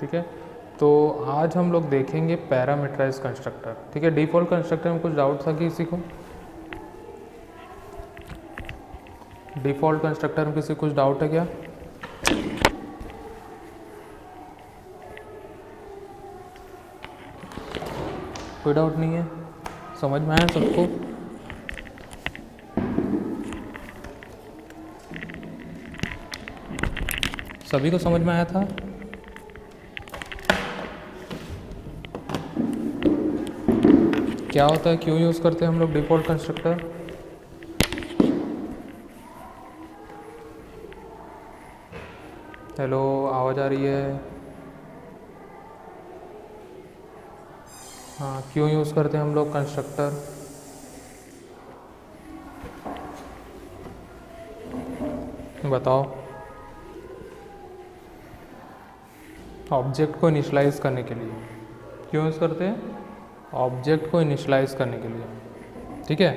ठीक है। तो आज हम लोग देखेंगे पैरामीटराइज कंस्ट्रक्टर। ठीक है, डिफ़ॉल्ट कंस्ट्रक्टर में कुछ डाउट था किसी को? डिफ़ॉल्ट कंस्ट्रक्टर में किसी को कुछ डाउट है क्या? कोई डाउट नहीं है, समझ में आया सबको? सभी को समझ में आया था? क्या होता है, क्यों यूज़ करते हैं हम लोग डिफ़ॉल्ट कंस्ट्रक्टर? हेलो, आवाज़ आ रही है? हाँ, क्यों यूज़ करते हैं हम लोग कंस्ट्रक्टर? बताओ। ऑब्जेक्ट को इनिशलाइज करने के लिए। क्यों यूज़ करते हैं? ऑब्जेक्ट को इनिशलाइज करने के लिए। ठीक है,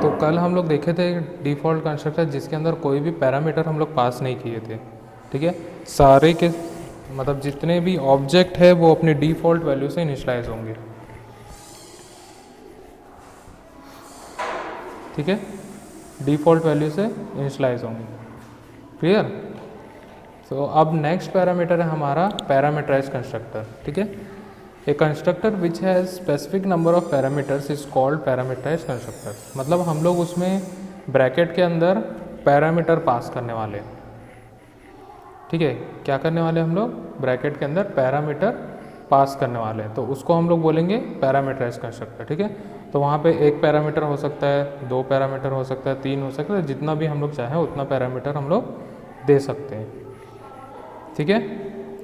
तो कल हम लोग देखे थे डिफ़ॉल्ट कंस्ट्रक्टर जिसके अंदर कोई भी पैरामीटर हम लोग पास नहीं किए थे। ठीक है, सारे के मतलब जितने भी ऑब्जेक्ट है वो अपने डिफ़ॉल्ट वैल्यू से इनिशलाइज होंगे। ठीक है, डिफ़ॉल्ट वैल्यू से इनिशलाइज होंगे। क्लियर? तो अब नेक्स्ट पैरामीटर है हमारा पैरामीटराइज कंस्ट्रक्टर। ठीक है, a constructor which has specific number of parameters is called parameterize constructor. मतलब हम लोग उसमें ब्रैकेट के अंदर पैरामीटर पास करने वाले हैं। ठीक है, क्या करने वाले हम लोग? ब्रैकेट के अंदर पैरामीटर पास करने वाले हैं, तो उसको हम लोग बोलेंगे पैरामीटराइज कंस्ट्रक्टर। ठीक है, तो वहाँ पे एक पैरामीटर हो सकता है, दो पैरामीटर हो सकता है, तीन हो सकता है, जितना भी हम लोग चाहें उतना पैरामीटर हम लोग दे सकते हैं। ठीक है,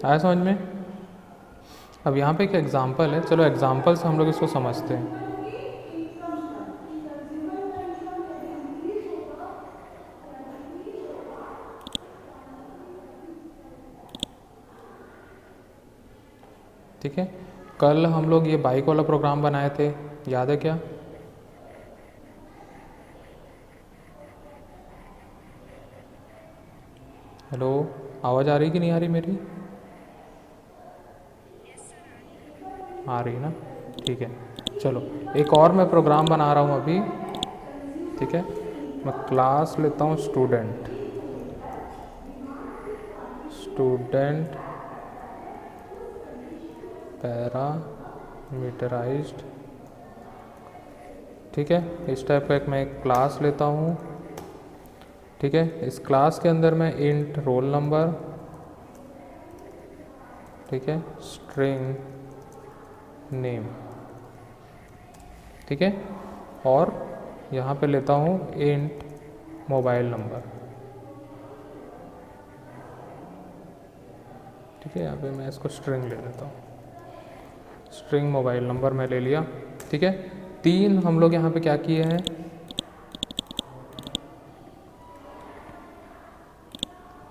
आया समझ में? अब यहाँ पे एक एग्जांपल है, चलो एग्जांपल से हम लोग इसको समझते हैं। ठीक है, कल हम लोग ये बाइक वाला प्रोग्राम बनाए थे, याद है क्या? हेलो, आवाज़ आ रही कि नहीं आ रही मेरी? आ रही ना? ठीक है, चलो एक और मैं प्रोग्राम बना रहा हूँ अभी। ठीक है, मैं क्लास लेता हूँ स्टूडेंट पैरामीटराइज्ड। ठीक है, इस टाइप का एक मैं एक क्लास लेता हूँ। ठीक है, इस क्लास के अंदर मैं इंट रोल नंबर, ठीक है, स्ट्रिंग नेम, ठीक है, और यहाँ पे लेता हूँ इंट मोबाइल नंबर। ठीक है, यहाँ पे मैं इसको स्ट्रिंग ले लेता हूँ, स्ट्रिंग मोबाइल नंबर मैं ले लिया। ठीक है, तीन हम लोग यहाँ पे क्या किए हैं?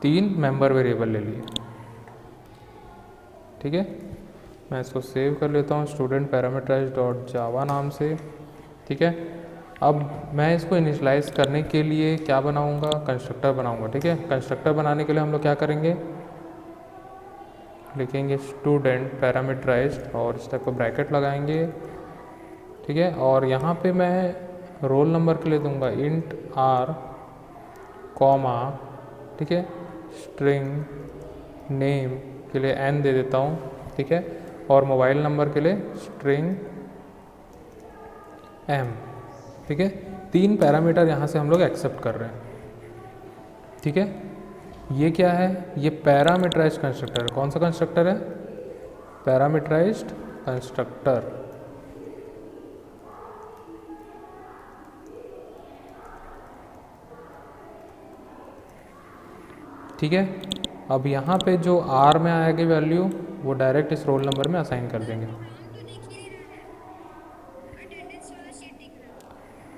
तीन मेंबर वेरिएबल ले लिए। ठीक है, मैं इसको सेव कर लेता हूँ स्टूडेंट पैरामीटराइज डॉट जावा नाम से। ठीक है, अब मैं इसको इनिशलाइज करने के लिए क्या बनाऊँगा? कंस्ट्रक्टर बनाऊँगा। ठीक है, कंस्ट्रक्टर बनाने के लिए हम लोग क्या करेंगे? लिखेंगे स्टूडेंट पैरामीटराइज्ड और इस टाइप का ब्रैकेट लगाएंगे। ठीक है, और यहाँ पे मैं रोल नंबर के लिए दूंगा इंट आर कॉमा, ठीक है, स्ट्रिंग नेम के लिए n दे देता हूँ। ठीक है, और मोबाइल नंबर के लिए स्ट्रिंग m। ठीक है, तीन पैरामीटर यहाँ से हम लोग एक्सेप्ट कर रहे हैं। ठीक है, ये क्या है? ये पैरामीटराइज्ड कंस्ट्रक्टर है। कौन सा कंस्ट्रक्टर है? Parameterized constructor. ठीक है, अब यहाँ पे जो R में आएगी वैल्यू वो डायरेक्ट इस रोल नंबर में असाइन कर देंगे।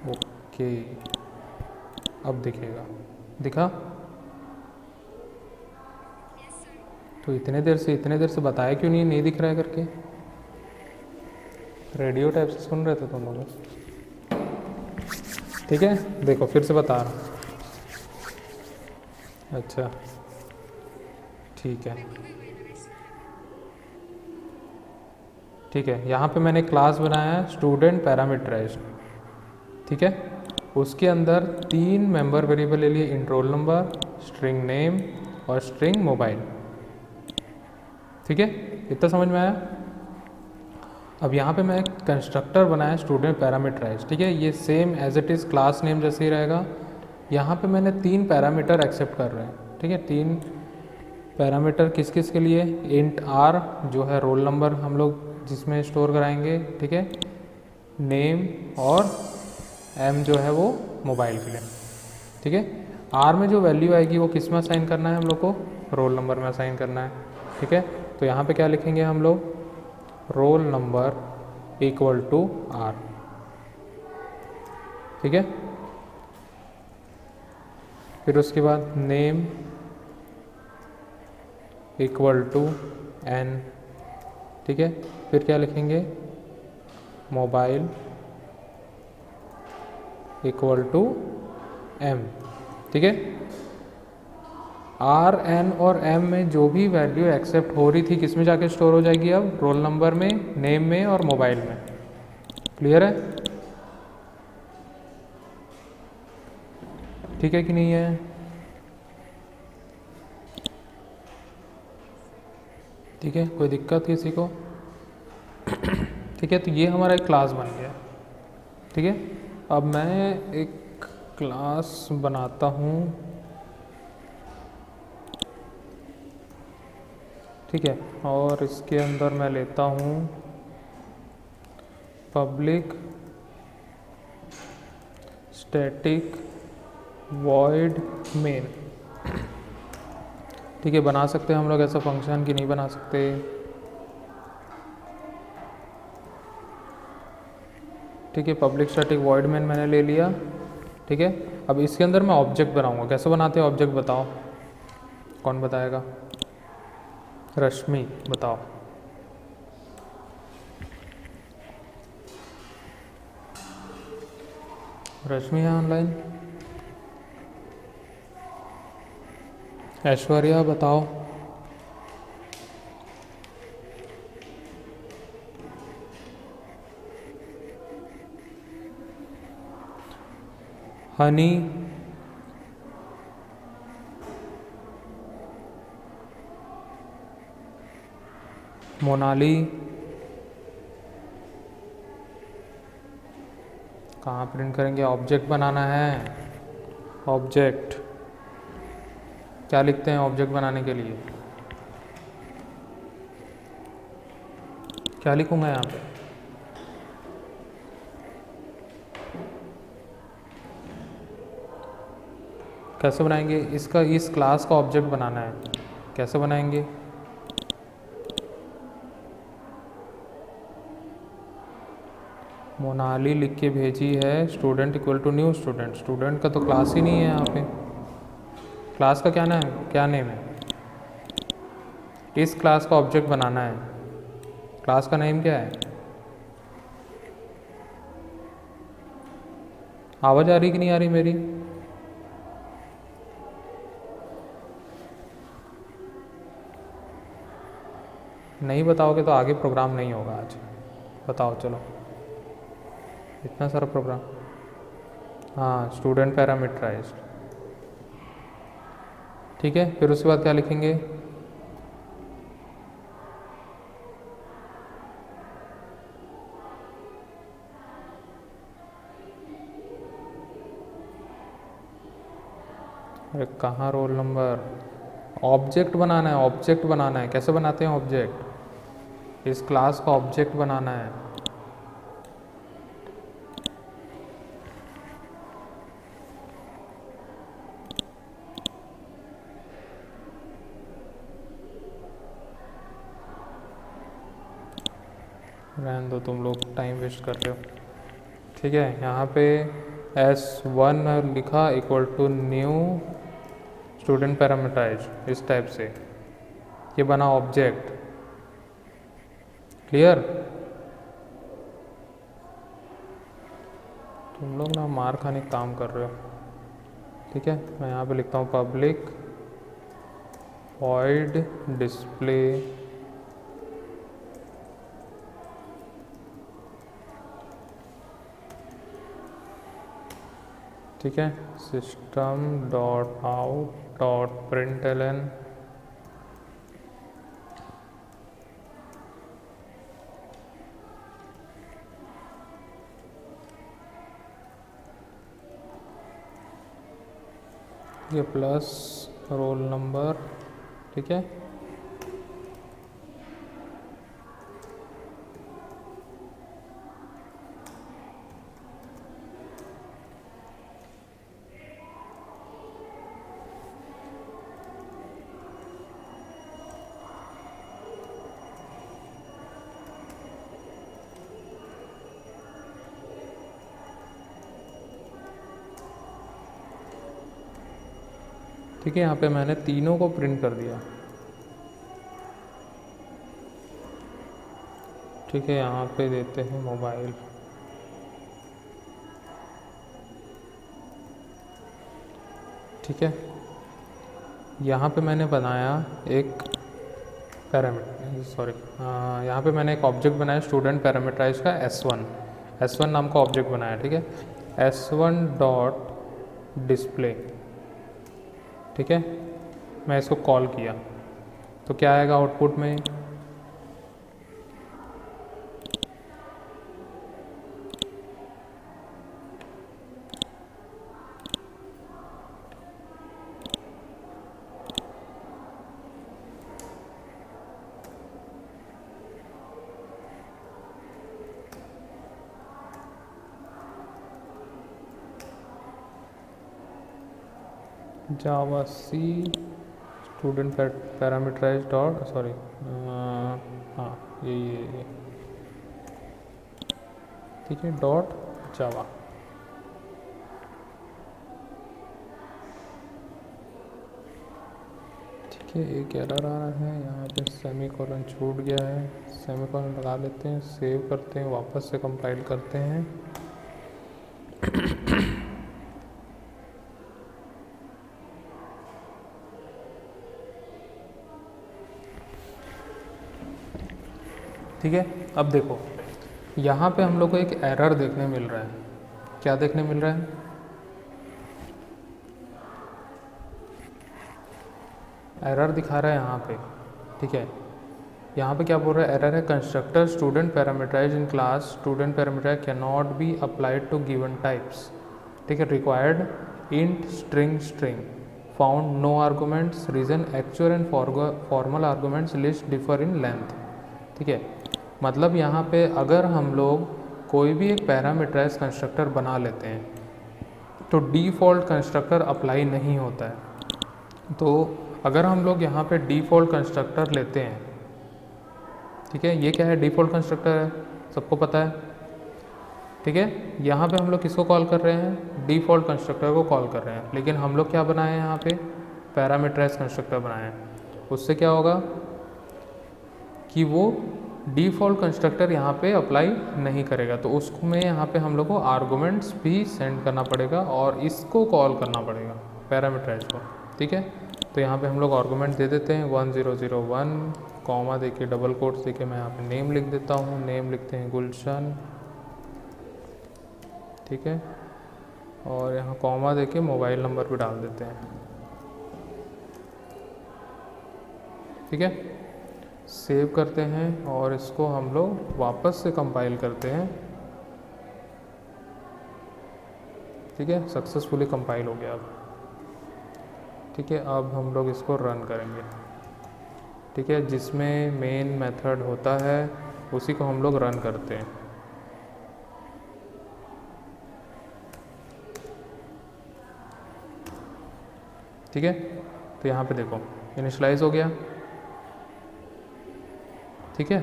ओके, अब दिखेगा, दिखा? तो इतने देर से बताया क्यों नहीं दिख रहा है करके? रेडियो टाइप से सुन रहे थे तुम लोग? ठीक है, देखो फिर से बता रहा हूँ। अच्छा, ठीक है, ठीक है, यहाँ पे मैंने क्लास बनाया है स्टूडेंट पैरामीटराइज्ड, ठीक है। उसके अंदर 3 मेंबर वेरिएबल ले लिए, इन रोल नंबर, स्ट्रिंग नेम और स्ट्रिंग मोबाइल, ठीक है। इतना समझ में आया। अब यहाँ पे मैं कंस्ट्रक्टर बनाया स्टूडेंट पैरामीटराइज, ठीक है। ये same as it is class name जैसे ही रहेगा। यहाँ पे मैंने 3 पैरामीटर एक्सेप्ट कर रहे हैं, ठीक है। 3 पैरामीटर किस किस के लिए, इंट आर जो है रोल नंबर हम लोग जिसमें स्टोर कराएंगे, ठीक है, नेम, और एम जो है वो मोबाइल के लिए, ठीक है। आर में जो वैल्यू आएगी वो किस में असाइन करना है हम लोग को, रोल नंबर में असाइन करना है, ठीक है। तो यहाँ पे क्या लिखेंगे हम लोग, roll number equal to R, ठीक है। फिर उसके बाद नेम इक्वल टू एन, ठीक है। फिर क्या लिखेंगे, मोबाइल इक्वल टू एम, ठीक है। आर, एन और एम में जो भी वैल्यू एक्सेप्ट हो रही थी किस में जाके स्टोर हो जाएगी, अब रोल नंबर में, नेम में और मोबाइल में। क्लियर है, ठीक है कि नहीं है। ठीक है, कोई दिक्कत किसी को। ठीक है, तो ये हमारा एक क्लास बन गया, ठीक है। अब मैं एक क्लास बनाता हूँ, ठीक है, और इसके अंदर मैं लेता हूँ पब्लिक स्टैटिक वॉइड मेन, ठीक है। बना सकते हैं हम लोग ऐसा फंक्शन कि नहीं बना सकते, ठीक है। पब्लिक स्टैटिक वॉइड मेन मैंने ले लिया, ठीक है। अब इसके अंदर मैं ऑब्जेक्ट बनाऊंगा। कैसे बनाते हैं ऑब्जेक्ट, बताओ, कौन बताएगा, रश्मि बताओ। रश्मि है ऑनलाइन, ऐश्वर्या बताओ, हनी, मोनाली, कहाँ प्रिंट करेंगे, ऑब्जेक्ट बनाना है। ऑब्जेक्ट क्या लिखते हैं ऑब्जेक्ट बनाने के लिए, क्या लिखूंगा यहाँ पे, कैसे बनाएंगे इसका, इस क्लास का ऑब्जेक्ट बनाना है, कैसे बनाएंगे, मोनाली लिख के भेजी है student equal to new student. Student का तो क्लास ही नहीं है यहाँ पे, क्लास का क्या नाम, क्या नेम है, इस क्लास का ऑब्जेक्ट बनाना है, क्लास का नेम क्या है। आवाज़ आ रही कि नहीं आ रही मेरी, नहीं बताओगे तो आगे प्रोग्राम नहीं होगा आज, बताओ चलो। इतना सारा प्रोग्राम, हाँ स्टूडेंट पैरामीटराइज्ड, ठीक है। फिर उसके बाद क्या लिखेंगे, अरे कहाँ रोल नंबर, ऑब्जेक्ट बनाना है, ऑब्जेक्ट बनाना है। कैसे बनाते हैं ऑब्जेक्ट, इस क्लास का ऑब्जेक्ट बनाना है, रहने दो तुम लोग टाइम वेस्ट कर रहे हो, ठीक है। यहाँ पे S1 लिखा equal to new student parameterize, इस टाइप से ये बना ऑब्जेक्ट। क्लियर, तुम लोग ना मार खाने का काम कर रहे हो, ठीक है। मैं यहाँ पे लिखता हूँ पब्लिक वॉइड डिस्प्ले ठीक है, system dot out dot println ये प्लस रोल नंबर, ठीक है। ठीक है, यहाँ पे मैंने तीनों को प्रिंट कर दिया। ठीक है, यहाँ पे देते हैं मोबाइल। ठीक है, यहाँ पे मैंने बनाया एक पैरामीटर, सॉरी, यहाँ पे मैंने एक ऑब्जेक्ट बनाया स्टूडेंट पैरामीटराइज का S1 नाम का ऑब्जेक्ट बनाया। ठीक है, S1 डॉट डिस्प्ले। ठीक है, मैं इसको कॉल किया तो क्या आएगा आउटपुट में, जावा सी स्टूडेंट पैरामीटराइज डॉट, सॉरी, हाँ ये ठीक है, डॉट जावा। ठीक है, एक एरर आ रहा है यहाँ पे, सेमीकोलन छूट गया है, सेमीकोलन लगा लेते हैं, सेव करते हैं, वापस से कंपाइल करते हैं। ठीक है, अब देखो यहाँ पे हम लोग को एक एरर देखने मिल रहा है। क्या देखने मिल रहा है, एरर दिखा रहा है यहाँ पे। ठीक है, यहाँ पे क्या बोल रहा है, एरर है constructor student parameterize in class student parameterize can not be applied to given types. ठीक है, required int string found no arguments reason actual and formal arguments list differ in length. ठीक है, मतलब यहाँ पे अगर हम लोग कोई भी एक पैरामीटराइज कंस्ट्रक्टर बना लेते हैं तो डिफ़ॉल्ट कंस्ट्रक्टर अप्लाई नहीं होता है। तो अगर हम लोग यहाँ पे डिफ़ॉल्ट कंस्ट्रक्टर लेते हैं, ठीक है, ये क्या है, डिफ़ॉल्ट कंस्ट्रक्टर है, सबको पता है। ठीक है, यहाँ पे हम लोग किसको कॉल कर रहे हैं, डिफ़ॉल्ट कंस्ट्रक्टर को कॉल कर रहे हैं, लेकिन हम लोग क्या बनाए हैं यहाँ पे, पैरामीटराइज कंस्ट्रक्टर बनाए हैं। उससे क्या होगा कि वो डिफ़ॉल्ट कंस्ट्रक्टर यहाँ पे अप्लाई नहीं करेगा, तो उसमें यहाँ पे हम लोग को आर्गूमेंट्स भी सेंड करना पड़ेगा और इसको कॉल करना पड़ेगा पैरामीटराइज को। ठीक है, तो यहाँ पे हम लोग आर्गूमेंट दे देते हैं 1001, कॉमा देके डबल कोट्स देके मैं यहाँ पे नेम लिख देता हूँ, नेम लिखते हैं गुलशन। ठीक है, और यहाँ कॉमा देके मोबाइल नंबर भी डाल देते हैं। ठीक है, सेव करते हैं और इसको हम लोग वापस से कंपाइल करते हैं। ठीक है, सक्सेसफुली कंपाइल हो गया अब। ठीक है, अब हम लोग इसको रन करेंगे। ठीक है, जिसमें मेन मेथड होता है उसी को हम लोग रन करते हैं। ठीक है, तो यहाँ पे देखो इनिशियलाइज हो गया। ठीक है,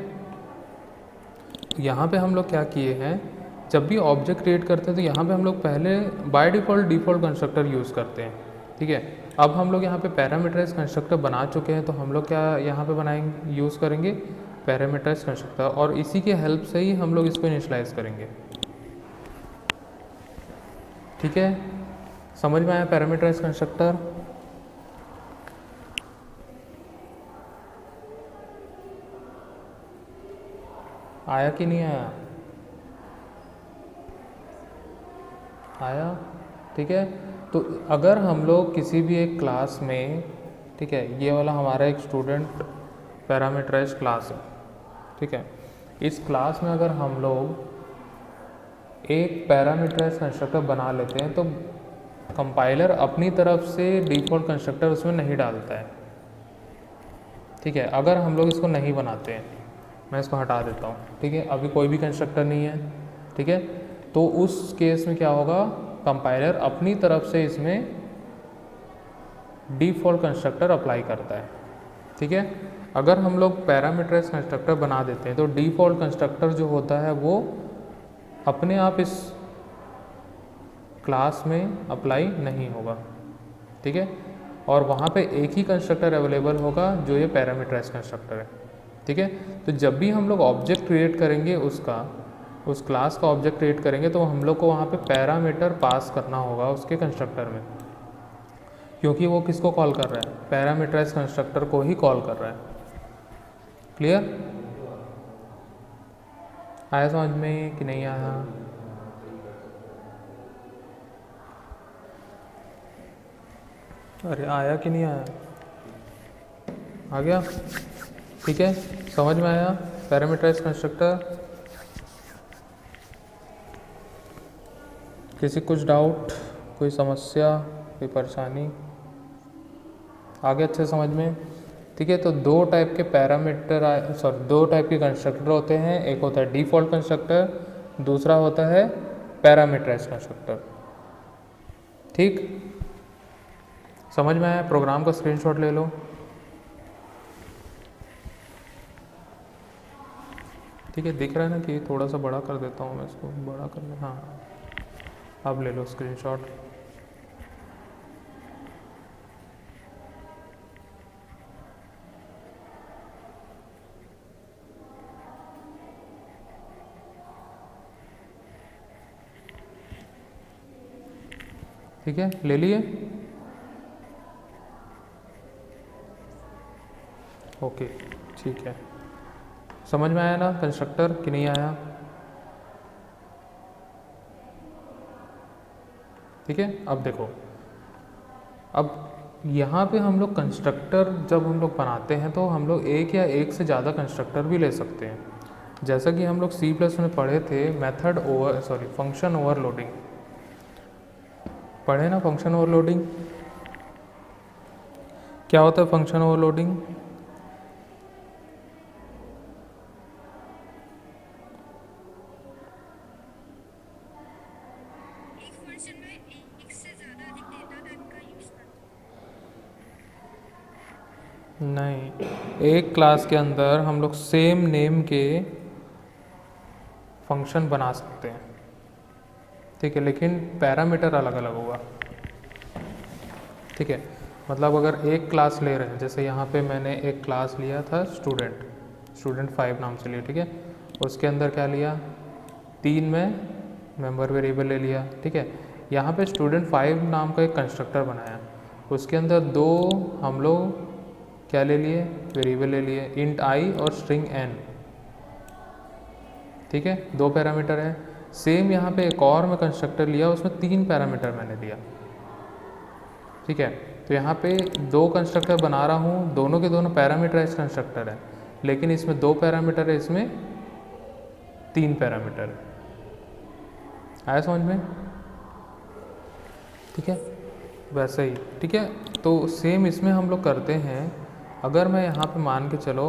यहाँ पे हम लोग क्या किए हैं, जब भी ऑब्जेक्ट क्रिएट करते हैं तो यहाँ पे हम लोग पहले बाय डिफ़ॉल्ट कंस्ट्रक्टर यूज़ करते हैं। ठीक है, अब हम लोग यहाँ पे पैरामीटराइज कंस्ट्रक्टर बना चुके हैं, तो हम लोग क्या यहाँ पे बनाएंगे, यूज़ करेंगे पैरामीटराइज कंस्ट्रक्टर, और इसी के हेल्प से ही हम लोग इसको इनिशियलाइज करेंगे। ठीक है, समझ में आया पैरामीटराइज कंस्ट्रक्टर। आया कि नहीं आया, आया। ठीक है। तो अगर हम लोग किसी भी एक क्लास में, ठीक है, ये वाला हमारा एक स्टूडेंट पैरामीटराइज्ड क्लास है, ठीक है, इस क्लास में अगर हम लोग एक पैरामीटराइज्ड कंस्ट्रक्टर बना लेते हैं तो कंपाइलर अपनी तरफ से डिफ़ॉल्ट कंस्ट्रक्टर उसमें नहीं डालता है, ठीक है। अगर हम लोग इसको नहीं बनाते हैं, मैं इसको हटा देता हूँ, ठीक है, अभी कोई भी कंस्ट्रक्टर नहीं है, ठीक है, तो उस केस में क्या होगा, कंपाइलर अपनी तरफ से इसमें डिफ़ॉल्ट कंस्ट्रक्टर अप्लाई करता है, ठीक है। अगर हम लोग पैरामीटराइज्ड कंस्ट्रक्टर बना देते हैं तो डिफ़ॉल्ट कंस्ट्रक्टर जो होता है वो अपने आप इस क्लास में अप्लाई नहीं होगा, ठीक है, और वहाँ पे एक ही कंस्ट्रक्टर अवेलेबल होगा जो ये पैरामीटराइज्ड कंस्ट्रक्टर है, ठीक है। तो जब भी हम लोग ऑब्जेक्ट क्रिएट करेंगे उस क्लास का ऑब्जेक्ट क्रिएट करेंगे तो हम लोग को वहाँ पे पैरामीटर पास करना होगा उसके कंस्ट्रक्टर में, क्योंकि वो किसको कॉल कर रहा है, पैरामीटराइज्ड कंस्ट्रक्टर को ही कॉल कर रहा है। क्लियर? आया समझ में कि नहीं आया? अरे आया कि नहीं आया? आ गया? ठीक है, समझ में आया पैरामीटराइज्ड कंस्ट्रक्टर? किसी कुछ डाउट, कोई समस्या, कोई परेशानी? आगे अच्छे समझ में? ठीक है, तो दो टाइप के दो टाइप के कंस्ट्रक्टर होते हैं, एक होता है डिफ़ॉल्ट कंस्ट्रक्टर, दूसरा होता है पैरामीटराइज्ड कंस्ट्रक्टर। ठीक, समझ में आया? प्रोग्राम का स्क्रीनशॉट ले लो। ठीक है, दिख रहा है ना कि थोड़ा सा बड़ा कर देता हूँ मैं इसको, बड़ा करना, हाँ, अब ले लो स्क्रीनशॉट। ठीक है, ले लिए? ओके, ठीक है, समझ में आया ना कंस्ट्रक्टर कि नहीं आया? ठीक है, अब देखो, अब यहाँ पे हम लोग कंस्ट्रक्टर जब हम लोग बनाते हैं तो हम लोग एक या एक से ज़्यादा कंस्ट्रक्टर भी ले सकते हैं, जैसा कि हम लोग C+ में पढ़े थे फंक्शन ओवरलोडिंग पढ़े ना। फंक्शन ओवरलोडिंग क्या होता है? फंक्शन ओवरलोडिंग नहीं, एक क्लास के अंदर हम लोग सेम नेम के फंक्शन बना सकते हैं, ठीक है, लेकिन पैरामीटर अलग अलग होगा, ठीक है। मतलब अगर एक क्लास ले रहे हैं, जैसे यहाँ पे मैंने एक क्लास लिया था स्टूडेंट 5 नाम से लिया, ठीक है, उसके अंदर क्या लिया, 3 में मेंबर वेरिएबल ले लिया, ठीक है। यहाँ पे स्टूडेंट 5 नाम का एक कंस्ट्रक्टर बनाया, उसके अंदर 2 हम लोग क्या ले लिए, वेरिएबल ले लिए, इंट i और स्ट्रिंग n, ठीक है, 2 पैरामीटर है। सेम यहाँ पे एक और मैं कंस्ट्रक्टर लिया, उसमें 3 पैरामीटर मैंने दिया, ठीक है। तो यहाँ पे 2 कंस्ट्रक्टर बना रहा हूँ, दोनों के दोनों पैरामीटराइज्ड कंस्ट्रक्टर है, लेकिन इसमें 2 पैरामीटर है, इसमें 3 पैरामीटर है। आया समझ में? ठीक है, वैसे ही, ठीक है। तो सेम इसमें हम लोग करते हैं। अगर मैं यहाँ पे मान के चलो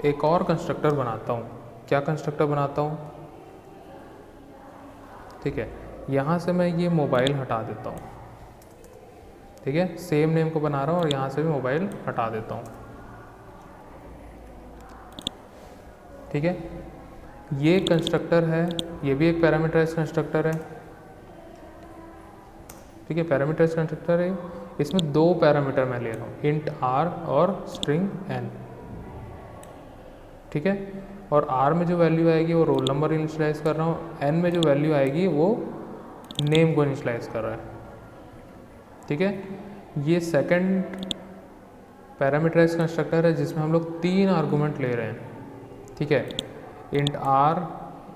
एक और कंस्ट्रक्टर बनाता हूँ, क्या कंस्ट्रक्टर बनाता हूँ, ठीक है, यहाँ से मैं ये मोबाइल हटा देता हूँ, ठीक है, सेम नेम को बना रहा हूँ और यहाँ से भी मोबाइल हटा देता हूँ, ठीक है। ये कंस्ट्रक्टर है, ये भी एक पैरामीटराइज्ड कंस्ट्रक्टर है, ठीक है, पैरामीटराइज्ड कंस्ट्रक्टर है। इसमें 2 पैरामीटर मैं ले रहा हूँ, इंट r और स्ट्रिंग n, ठीक है। और r में जो वैल्यू आएगी वो रोल नंबर इनिशियलाइज कर रहा हूँ, n में जो वैल्यू आएगी वो नेम को इनिशियलाइज कर रहा है, ठीक है। ये सेकंड पैरामीटराइज्ड कंस्ट्रक्टर है जिसमें हम लोग 3 आर्गूमेंट ले रहे हैं, ठीक है, int r,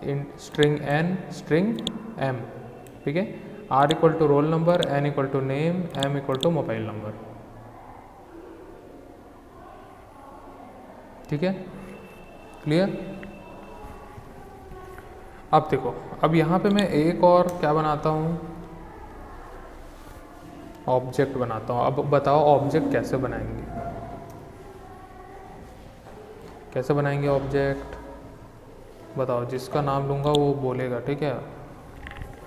int string n, string m, ठीक है। R equal to roll number, N equal to name, M equal to mobile number. ठीक है, क्लियर। अब देखो, अब यहाँ पे मैं एक और क्या बनाता हूँ, ऑब्जेक्ट बनाता हूँ। अब बताओ ऑब्जेक्ट कैसे बनाएंगे, कैसे बनाएंगे ऑब्जेक्ट, बताओ। जिसका नाम लूँगा वो बोलेगा, ठीक है।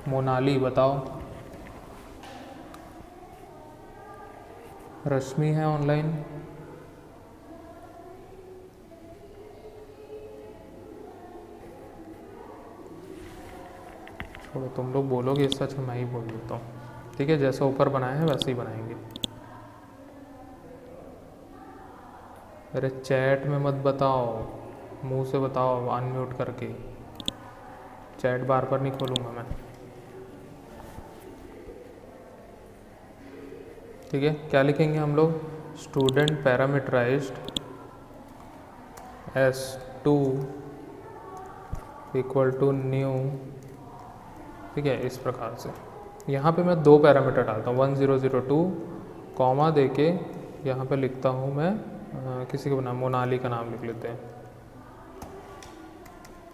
मोनाली बताओ, रश्मि है ऑनलाइन, छोड़ो तुम लोग बोलोगे इससे अच्छा मैं ही बोल देता हूँ, ठीक है। जैसा ऊपर बनाया है वैसे ही बनाएंगे। अरे चैट में मत बताओ, मुंह से बताओ अनम्यूट करके, चैट बार बार नहीं खोलूँगा मैं, ठीक है। क्या लिखेंगे हम लोग, student parameterized S2 equal to new, ठीक है। इस प्रकार से यहाँ पे मैं दो पैरामीटर डालता हूँ 1002 कॉमा दे के, यहाँ पे लिखता हूँ मैं किसी का नाम, मोनाली का नाम लिख लेते हैं,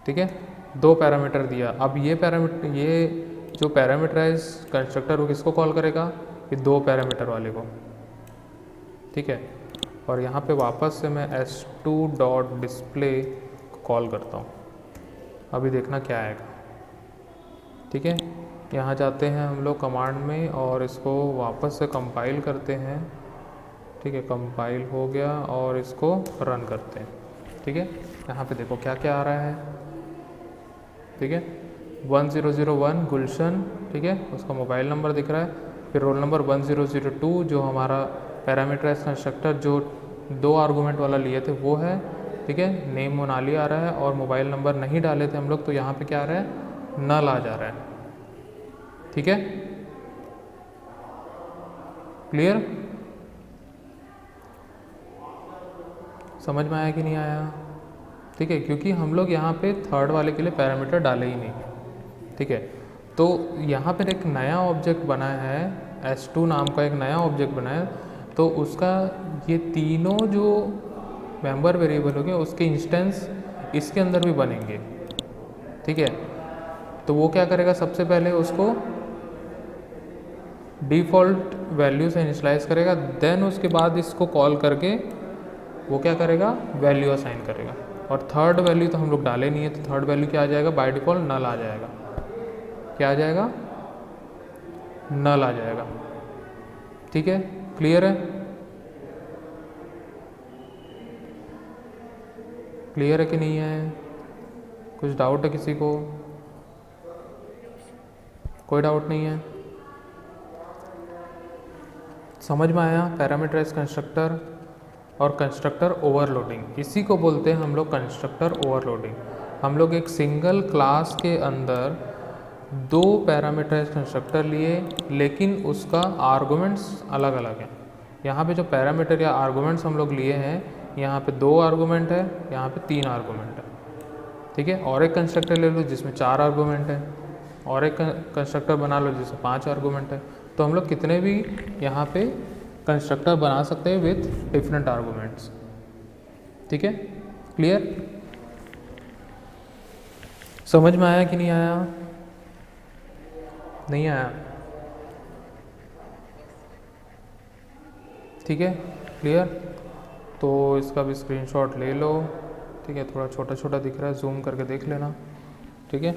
ठीक है। दो पैरामीटर दिया। अब ये पैरामीटर, ये जो पैरामीटराइज कंस्ट्रक्टर वो किसको कॉल करेगा, ये दो पैरामीटर वाले को, ठीक है। और यहाँ पे वापस से मैं S2 डॉट डिस्प्ले कॉल करता हूँ। अभी देखना क्या आएगा, ठीक है। यहाँ जाते हैं हम लोग कमांड में और इसको वापस से कंपाइल करते हैं, ठीक है। कंपाइल हो गया और इसको रन करते हैं, ठीक है। यहाँ पे देखो क्या क्या आ रहा है, ठीक है। 1001 गुलशन, ठीक है, उसका मोबाइल नंबर दिख रहा है। फिर रोल नंबर 1002 जो हमारा पैरामीटराइज कंस्ट्रक्टर जो दो आर्गूमेंट वाला लिए थे वो है, ठीक है। नेम मोनाली आ रहा है और मोबाइल नंबर नहीं डाले थे हम लोग, तो यहाँ पे क्या आ रहा है, नल आ जा रहा है, ठीक है। क्लियर, समझ में आया कि नहीं आया, ठीक है। क्योंकि हम लोग यहाँ पे थर्ड वाले के लिए पैरामीटर डाले ही नहीं, ठीक है। तो यहाँ पर एक नया ऑब्जेक्ट बना है, S2 नाम का एक नया ऑब्जेक्ट बना है, तो उसका ये तीनों जो मेंबर वेरिएबल हो गए उसके इंस्टेंस इसके अंदर भी बनेंगे, ठीक है। तो वो क्या करेगा, सबसे पहले उसको डिफ़ॉल्ट वैल्यू से इनिशियलाइज करेगा, देन उसके बाद इसको कॉल करके वो क्या करेगा, वैल्यू असाइन करेगा। और थर्ड वैल्यू तो हम लोग डाले नहीं है, तो थर्ड वैल्यू क्या आ जाएगा, बाय डिफ़ॉल्ट नल आ जाएगा। क्या आ जाएगा, नल आ जाएगा, ठीक है। क्लियर है, क्लियर है कि नहीं है, कुछ डाउट है किसी को, कोई डाउट नहीं है, समझ में आया। पैरामीटराइज कंस्ट्रक्टर और कंस्ट्रक्टर ओवरलोडिंग, इसी को बोलते हैं हम लोग कंस्ट्रक्टर ओवरलोडिंग। हम लोग एक सिंगल क्लास के अंदर दो पैरामीटराइज कंस्ट्रक्टर लिए, लेकिन उसका आर्गूमेंट्स अलग अलग है। यहाँ पे जो पैरामीटर या आर्गूमेंट्स हम लोग लिए हैं, यहाँ पे दो आर्गूमेंट है, यहाँ पे तीन आर्गूमेंट है, ठीक है। और एक कंस्ट्रक्टर ले लो जिसमें चार आर्गूमेंट है, और एक कंस्ट्रक्टर बना लो जिसमें पांच आर्गूमेंट है। तो हम लोग कितने भी यहाँ पे कंस्ट्रक्टर बना सकते हैं विथ डिफरेंट आर्गूमेंट्स, ठीक है। क्लियर, समझ में आया कि नहीं आया, नहीं आया, ठीक है। क्लियर, तो इसका भी स्क्रीनशॉट ले लो, ठीक है। थोड़ा छोटा छोटा दिख रहा है, जूम करके देख लेना, ठीक है।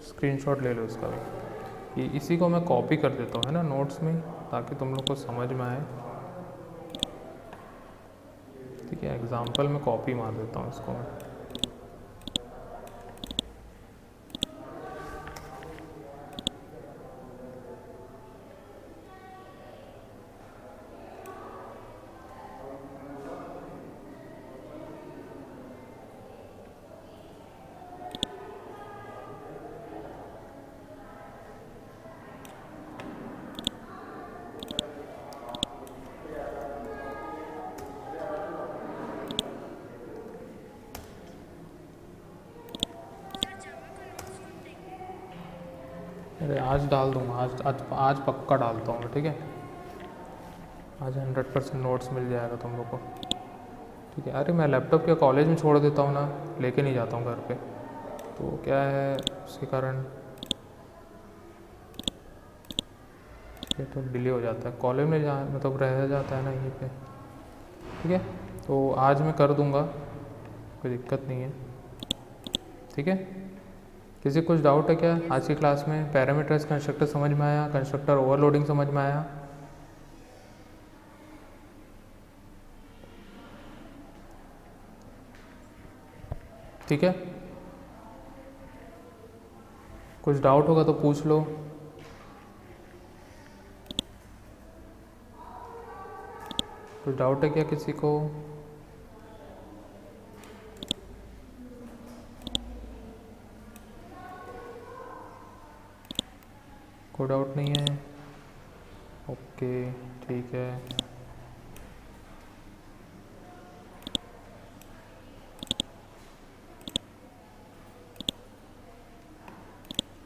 स्क्रीनशॉट ले लो इसका भी। इसी को मैं कॉपी कर देता हूँ, है ना, नोट्स में, ताकि तुम लोग को समझ में आए, ठीक है। एग्जाम्पल में कॉपी मार देता हूँ इसको मैं। अरे आज डाल दूँगा, आज पक्का डालता हूँ, ठीक है। आज 100% नोट्स मिल जाएगा तुम लोग को, ठीक है। अरे मैं लैपटॉप क्या कॉलेज में छोड़ देता हूँ ना, लेके नहीं जाता हूँ घर पे, तो क्या है उसके कारण ये तो डिले हो जाता है। कॉलेज में जा मतलब रह जाता है ना यहीं पे, ठीक है। तो आज मैं कर दूँगा, कोई दिक्कत नहीं है, ठीक है। किसी कुछ डाउट है क्या आज की क्लास में? पैरामीटर्स कंस्ट्रक्टर समझ में आया? कंस्ट्रक्टर ओवरलोडिंग समझ में आया? ठीक है, कुछ डाउट होगा तो पूछ लो। कुछ डाउट है क्या किसी को? कोई डाउट नहीं है? ओके, ठीक है।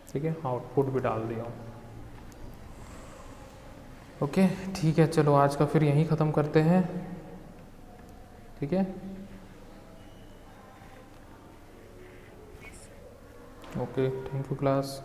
ठीक है, आउटपुट भी डाल दिया हूँ। ओके, ठीक है, चलो आज का फिर यहीं ख़त्म करते हैं, ठीक है। Okay, thank you class.